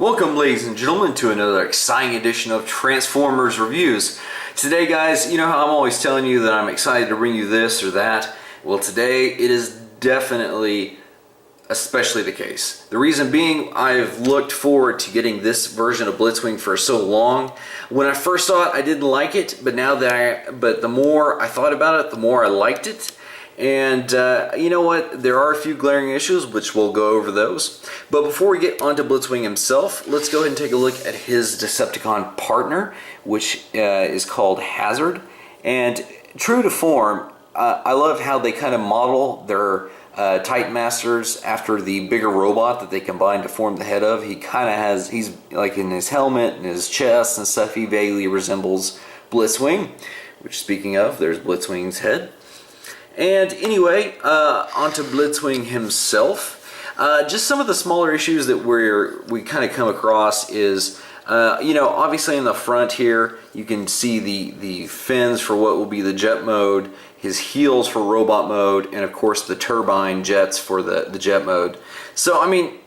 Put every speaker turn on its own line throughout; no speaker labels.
Welcome, ladies and gentlemen, to another exciting edition of Transformers Reviews. Today, guys, you know how I'm always telling you that I'm excited to bring you this or that? Well, today it is definitely especially the case. The reason being, I've looked forward to getting this version of Blitzwing for so long. When I first saw it, I didn't like it, but the more I thought about it, the more I liked it. And you know what? There are a few glaring issues, which we'll go over those. But before we get onto Blitzwing himself, let's go ahead and take a look at his Decepticon partner, which is called Hazard. And true to form, I love how they kind of model their Titan Masters after the bigger robot that they combine to form the head of. He kind of has, he's like in his helmet and his chest and stuff, he vaguely resembles Blitzwing, which speaking of, there's Blitzwing's head. And anyway, onto Blitzwing himself. Just some of the smaller issues that we kind of come across is, you know, obviously in the front here, you can see the fins for what will be the jet mode, his heels for robot mode, and of course the turbine jets for the jet mode. So, I mean,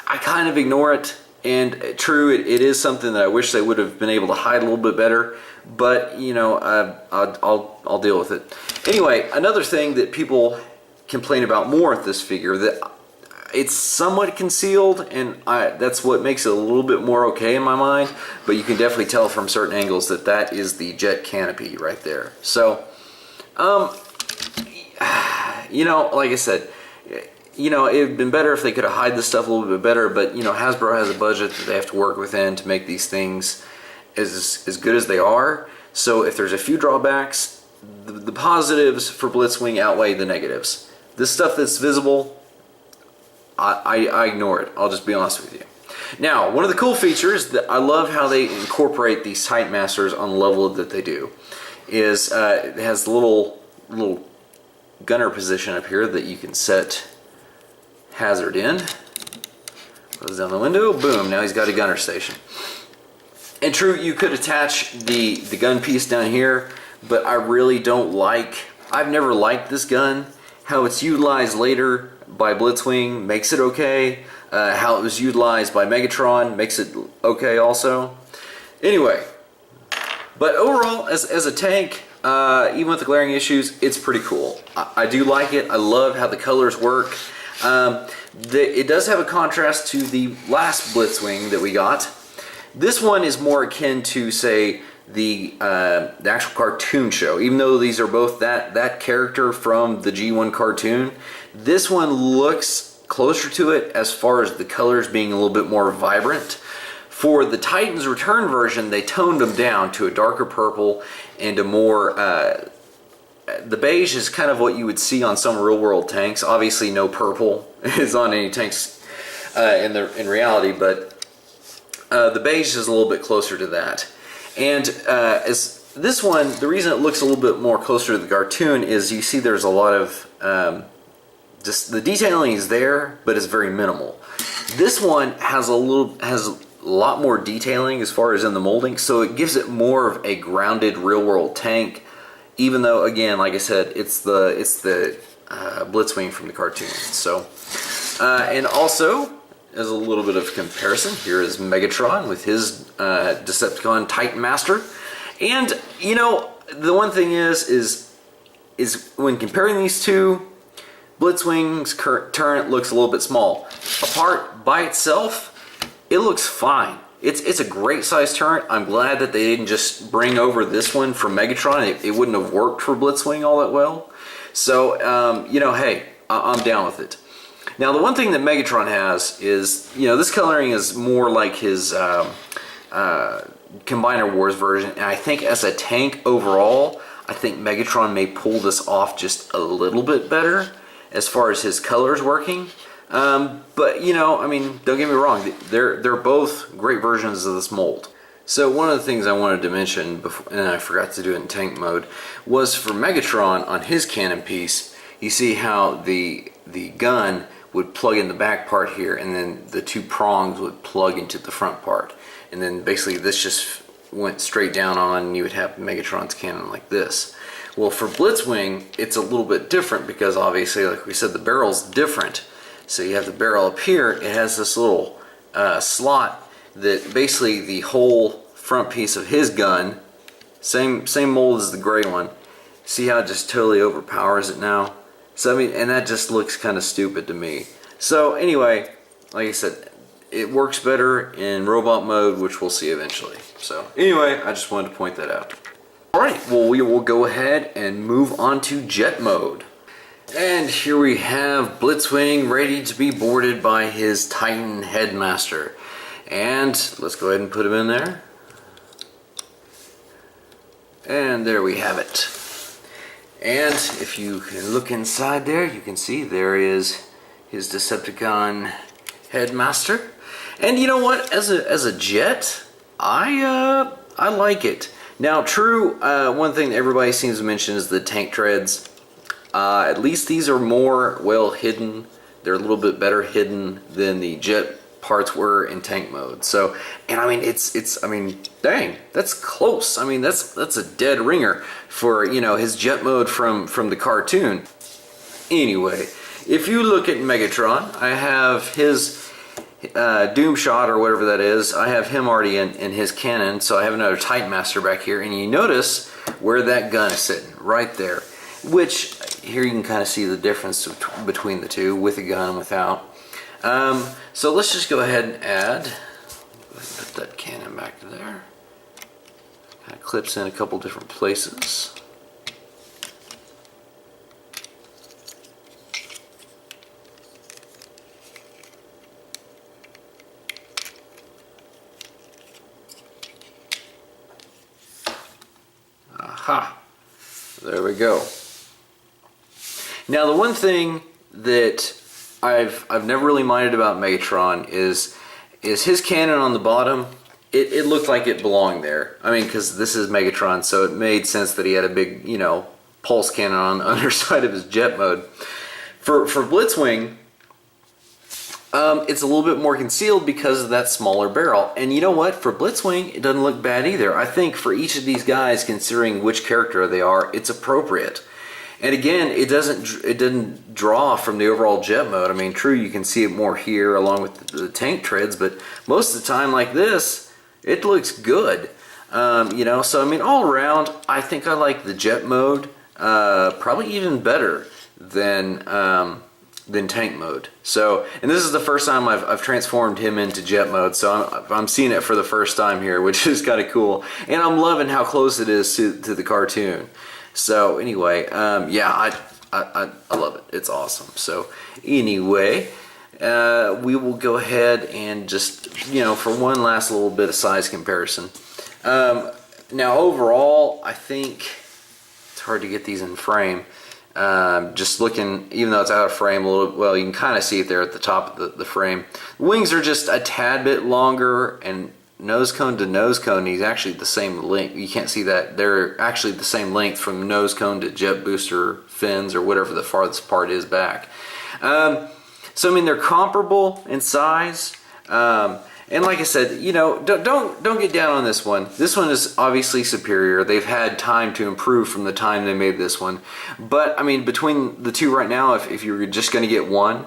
I kind of ignore it. And true, it is something that I wish they would have been able to hide a little bit better. But, you know, I'll deal with it. Anyway, another thing that people complain about more with this figure, that it's somewhat concealed, and that's what makes it a little bit more okay in my mind, but you can definitely tell from certain angles that that is the jet canopy right there. So, you know, like I said, you know, it would have been better if they could have hide this stuff a little bit better, but, you know, Hasbro has a budget that they have to work within to make these things as good as they are. So if there's a few drawbacks, the positives for Blitzwing outweigh the negatives. This stuff that's visible, I ignore it. I'll just be honest with you. Now, one of the cool features that I love how they incorporate these Titan Masters on the level that they do is it has the little gunner position up here that you can set Hazard in. Close down the window, boom, now he's got a gunner station. And true, you could attach the gun piece down here, but I really don't like, I've never liked this gun. How it's utilized later by Blitzwing makes it okay. How it was utilized by Megatron makes it okay also. Anyway, but overall, as a tank, even with the glaring issues, it's pretty cool. I do like it. I love how the colors work. It does have a contrast to the last Blitzwing that we got. This one is more akin to, say, the actual cartoon show. Even though these are both that character from the G1 cartoon, this one looks closer to it as far as the colors being a little bit more vibrant. For the Titans Return version, they toned them down to a darker purple and a more... the beige is kind of what you would see on some real-world tanks. Obviously, no purple is on any tanks in reality, but the beige is a little bit closer to that. And as this one, the reason it looks a little bit more closer to the cartoon is you see there's a lot of just the detailing is there, but it's very minimal. This one has a lot more detailing as far as in the molding, so it gives it more of a grounded real-world tank. Even though, again, like I said, it's the Blitzwing from the cartoon. So, and also, as a little bit of comparison, here is Megatron with his Decepticon Titan Master. And, you know, the one thing is when comparing these two, Blitzwing's turret looks a little bit small. Apart by itself, it looks fine. It's a great size turret. I'm glad that they didn't just bring over this one from Megatron. It wouldn't have worked for Blitzwing all that well. So, you know, hey, I'm down with it. Now, the one thing that Megatron has is, you know, this coloring is more like his Combiner Wars version. And I think as a tank overall, I think Megatron may pull this off just a little bit better as far as his colors working. But, you know, I mean, don't get me wrong, they're both great versions of this mold. So one of the things I wanted to mention, before, and I forgot to do it in tank mode, was for Megatron on his cannon piece, you see how the gun would plug in the back part here, and then the two prongs would plug into the front part. And then basically this just went straight down on, and you would have Megatron's cannon like this. Well, for Blitzwing, it's a little bit different because obviously, like we said, the barrel's different. So you have the barrel up here, it has this little slot that basically the whole front piece of his gun, same mold as the gray one, see how it just totally overpowers it now? So I mean, and that just looks kind of stupid to me. So anyway, like I said, it works better in robot mode, which we'll see eventually. So anyway, I just wanted to point that out. Alright, well, we will go ahead and move on to jet mode. And here we have Blitzwing ready to be boarded by his Titan Headmaster. And let's go ahead and put him in there. And there we have it. And if you can look inside there, you can see there is his Decepticon Headmaster. And you know what? As a jet, I like it. Now, true, one thing that everybody seems to mention is the tank treads. At least these are more well hidden. They're a little bit better hidden than the jet parts were in tank mode. So, and I mean, I mean, dang, that's close. I mean, that's a dead ringer for, you know, his jet mode from the cartoon. Anyway, if you look at Megatron, I have his Doom Shot or whatever that is. I have him already in his cannon, so I have another Titan Master back here, and you notice where that gun is sitting, right there. Which, here you can kind of see the difference between the two, with a gun and without. So let's just go ahead and add, put that cannon back there. Kind of clips in a couple different places. Aha! There we go. Now the one thing that I've never really minded about Megatron is his cannon on the bottom. It looked like it belonged there. I mean, because this is Megatron, so it made sense that he had a big, you know, pulse cannon on the underside of his jet mode. For Blitzwing, it's a little bit more concealed because of that smaller barrel. And you know what? For Blitzwing, it doesn't look bad either. I think for each of these guys, considering which character they are, it's appropriate. And again, it didn't draw from the overall jet mode. I mean, true, you can see it more here along with the tank treads, but most of the time like this, it looks good. You know, so I mean, all around, I think I like the jet mode probably even better than tank mode. So, and this is the first time I've transformed him into jet mode, so I'm seeing it for the first time here, which is kind of cool. And I'm loving how close it is to the cartoon. So anyway, yeah, I love it. It's awesome. So anyway, we will go ahead and just, you know, for one last little bit of size comparison. Now overall, I think it's hard to get these in frame. Just looking, even though it's out of frame a little, well, you can kind of see it there at the top of the frame. The wings are just a tad bit longer, and nose cone to nose cone, he's actually the same length. You can't see that. They're actually the same length from nose cone to jet booster fins or whatever the farthest part is back. So I mean, they're comparable in size. And like I said, you know, don't get down on this one. This one is obviously superior. They've had time to improve from the time they made this one. But I mean, between the two right now, if you're just going to get one,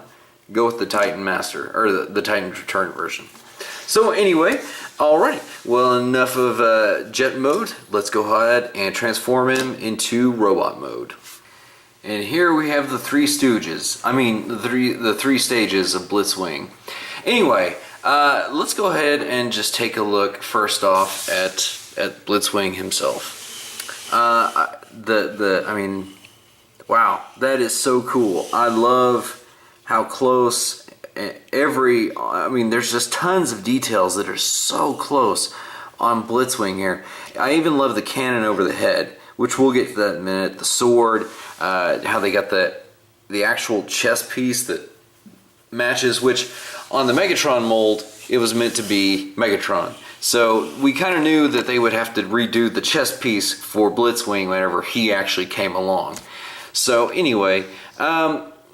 go with the Titan Master or the Titan Return version. So anyway, alright, well, enough of jet mode. Let's go ahead and transform him into robot mode. And here we have the Three Stooges. I mean, the three stages of Blitzwing. Anyway, let's go ahead and just take a look first off at Blitzwing himself. I mean, wow, that is so cool. I love how close I mean, there's just tons of details that are so close on Blitzwing here. I even love the cannon over the head, which we'll get to that in a minute. The sword, how they got the actual chest piece that matches, which on the Megatron mold, it was meant to be Megatron. So we kind of knew that they would have to redo the chest piece for Blitzwing whenever he actually came along. So anyway,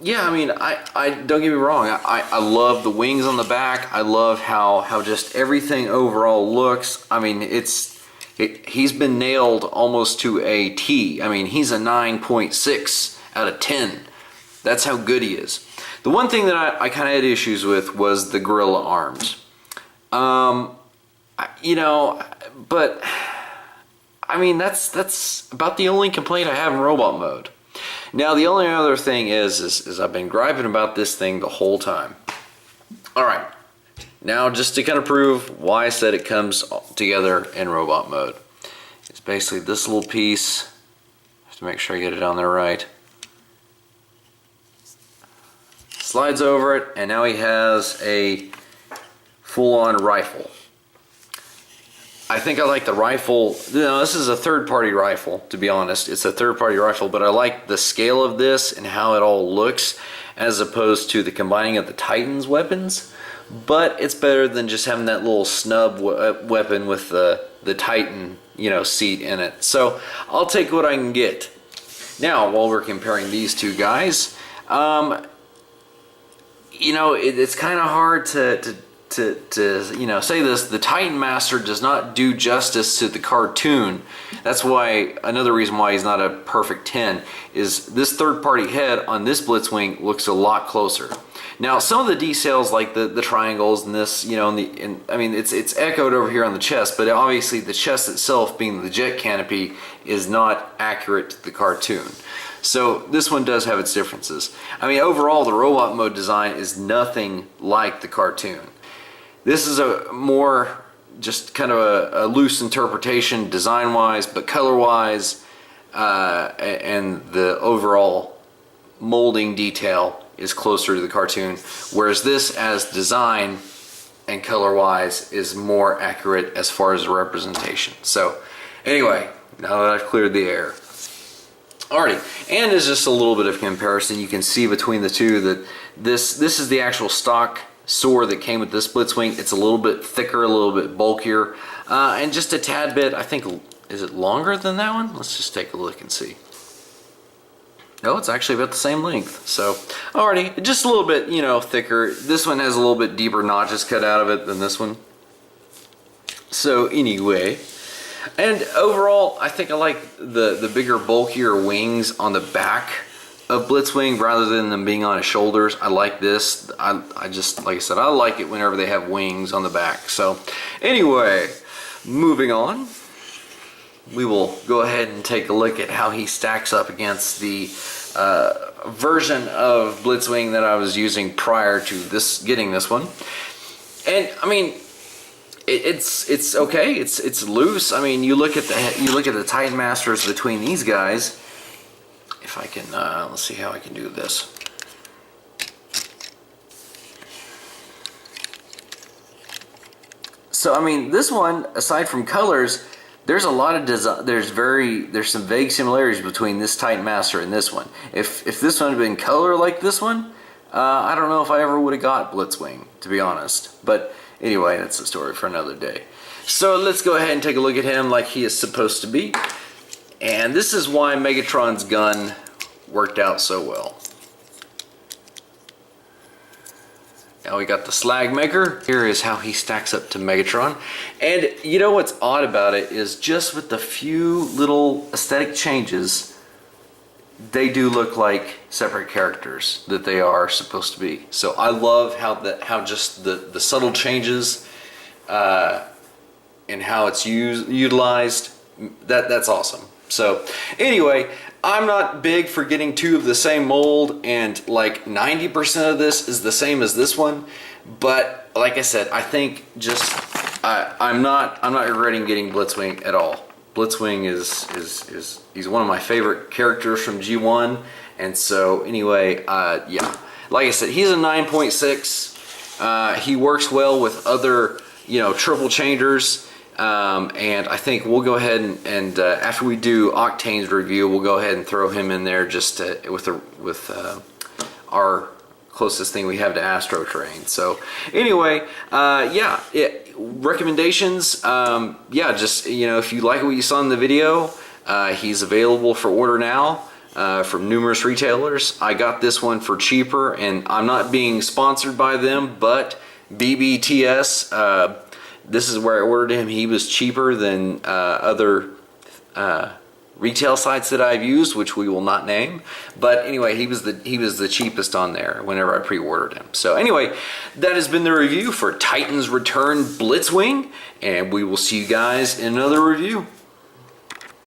yeah, I mean, I don't get me wrong. I love the wings on the back. I love how just everything overall looks. I mean, he's been nailed almost to a T. I mean, he's a 9.6 out of 10. That's how good he is. The one thing that I kind of had issues with was the gorilla arms. You know, but I mean, that's about the only complaint I have in robot mode. Now, the only other thing is I've been griping about this thing the whole time. All right, now just to kind of prove why I said it comes together in robot mode. It's basically this little piece. Just to make sure I get it on there right. Slides over it, and now he has a full-on rifle. I think I like the rifle. You know, this is a third-party rifle, to be honest. It's a third-party rifle, but I like the scale of this and how it all looks as opposed to the combining of the Titan's weapons. But it's better than just having that little snub weapon with the Titan, you know, seat in it. So I'll take what I can get. Now, while we're comparing these two guys, you know, it's kind of hard to you know, say this. The Titan Master does not do justice to the cartoon. That's why another reason why he's not a perfect 10 is this third-party head on this Blitzwing looks a lot closer. Now, some of the details like the triangles and this, you know, I mean, it's echoed over here on the chest, but obviously the chest itself, being the jet canopy, is not accurate to the cartoon. So this one does have its differences. I mean, overall, the robot mode design is nothing like the cartoon. This is a more just kind of a loose interpretation design-wise, but color-wise, and the overall molding detail is closer to the cartoon, whereas this as design and color-wise is more accurate as far as the representation. So anyway, now that I've cleared the air. Alrighty, and as just a little bit of comparison, you can see between the two that this is the actual stock sword that came with this Blitzwing. It's a little bit thicker, a little bit bulkier, and just a tad bit, I think, is it longer than that one? Let's just take a look and see. No, it's actually about the same length. So, alrighty, just a little bit, you know, thicker. This one has a little bit deeper notches cut out of it than this one. So anyway, and overall, I think I like the bigger, bulkier wings on the back of Blitzwing rather than them being on his shoulders. I like this. I just, like I said, I like it whenever they have wings on the back. So anyway, moving on, we will go ahead and take a look at how he stacks up against the version of Blitzwing that I was using prior to getting this one. And I mean, it's okay. It's loose. I mean, you look at the Titan Masters between these guys. If I can, let's see how I can do this. So I mean, this one, aside from colors, there's a lot of design. There's some vague similarities between this Titan Master and this one. If this one had been color like this one, I don't know if I ever would have got Blitzwing, to be honest. But anyway, that's a story for another day. So let's go ahead and take a look at him like he is supposed to be. And this is why Megatron's gun worked out so well. Now we got the slag maker. Here is how he stacks up to Megatron. And you know what's odd about it is just with the few little aesthetic changes, they do look like separate characters that they are supposed to be. So I love how just the subtle changes and how it's utilized. That's awesome. So anyway, I'm not big for getting two of the same mold, and like 90% of this is the same as this one. But like I said, I think just I'm not regretting getting Blitzwing at all. Blitzwing is he's one of my favorite characters from G1, and so anyway, yeah, like I said, he's a 9.6. He works well with other, you know, triple changers. And I think we'll go ahead and after we do Octane's review, we'll go ahead and throw him in there just with our closest thing we have to Astro Train. So anyway, yeah, recommendations. Yeah, just, you know, if you like what you saw in the video, he's available for order now from numerous retailers. I got this one for cheaper, and I'm not being sponsored by them, but BBTS. This is where I ordered him. He was cheaper than other retail sites that I've used, which we will not name. But anyway, he was the cheapest on there whenever I pre-ordered him. So anyway, that has been the review for Titan's Return Blitzwing, and we will see you guys in another review.